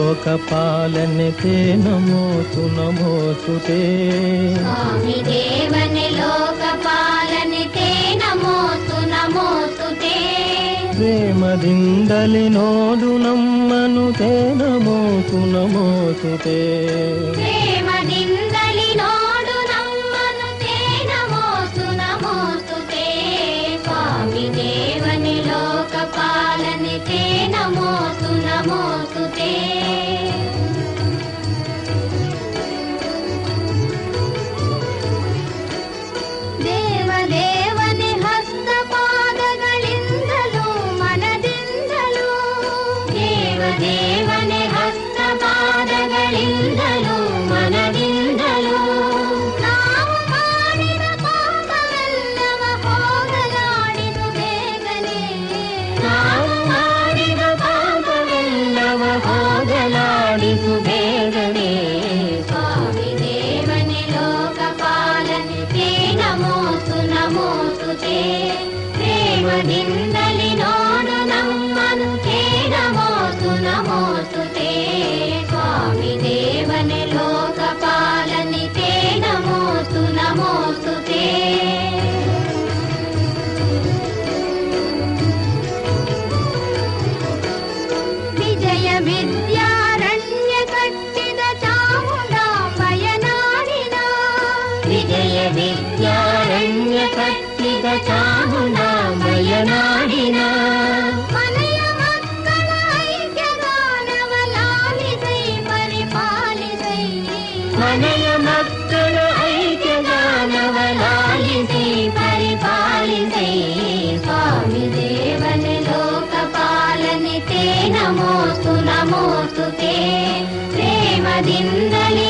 लोकपालने ते नमोऽस्तु नमोऽस्तुते स्वामी देवने लोकपालने ते नमोऽस्तु नमोऽस्तुते प्रेमದಿಂದಲಿ ನೋಡು ನಮ್ಮನು ತೇ ನಮೋऽस्तु ನಮೋऽಸ್ತುತೆ ಪ್ರೇಮದಿಂದಲಿ ನೋಡು ನಮ್ಮನು ತೇ ನಮೋऽस्तु ನಮೋऽಸ್ತುತೆ ಸ್ವಾಮಿ ದೇವನೆ ಲೋಕಪಾಲನೆ ತೇ ನಮೋऽस्तु ನಮೋऽस्तुते ದೇವದೇವನೆ ಹಸ್ತಪಾದಗಳಿಂದಲೂ ಮನದಿಂದಲೂ ದೇವದೇವನೆ ಹಸ್ತಪಾದಗಳಿಂದಲೂ ಮನದಿಂದಲೂ ನಾವು ಮಾಡಿದ ಪಾಪವೆಲ್ಲವ ಹೋಗಲಾಡಿದು ಬೇಗನೆ ನಾವು ಮಾಡಿದ ಪಾಪವೆಲ್ಲವ ಹೋಗಲಾಡಿದು ಬೇಗನೆ ಸ್ವಾಮಿ ದೇವನೆ ಲೋಕಪಾಲನೆ ತೇ ನಮೋऽस्तु ನಮೋऽಸ್ತುತೆ ಪ್ರೇಮದಿಂದಲಿ ನೋಡು ನಮ್ಮನು ತೇ ನಮೋऽस्तु ನಮೋऽಸ್ತುತೆ ಸ್ವಾಮಿ ದೇವನೆ ಲೋಕಪಾಲನೆ ತೇ ನಮೋऽस्तु ನಮೋऽಸ್ತುತೆ ವಿಜಯ ವಿದ್ಯಾರಣ್ಯ ಕಟ್ಟಿದ ಚಾಮುಂಡಾಂಬಯ ನಾಡಿನ ವಿಜಯ ವಿದ್ಯಾರಣ್ಯ ಕಟ್ಟಿದ ಚಾಮುಂಡಾಂಬಯ ನಾಡಿನ ಮನೆಯ ಮಕ್ಕಳ ಐಕ್ಯಗಾನವ ಲಾಲಿಸೈ ಪರಿಪಾಲಿಸೈ ಮನೆಯ ಮಕ್ಕಳ ಐಕ್ಯಗಾನವ ಲಾಲಿಸೈ ಪರಿಪಾಲಿಸೈ ಸ್ವಾಮಿ ದೇವನೆ ಲೋಕಪಾಲನೆ ತೇ ನಮೋऽस्तु ನಮೋऽಸ್ತುತೆ ಪ್ರೇಮದಿಂದಲಿ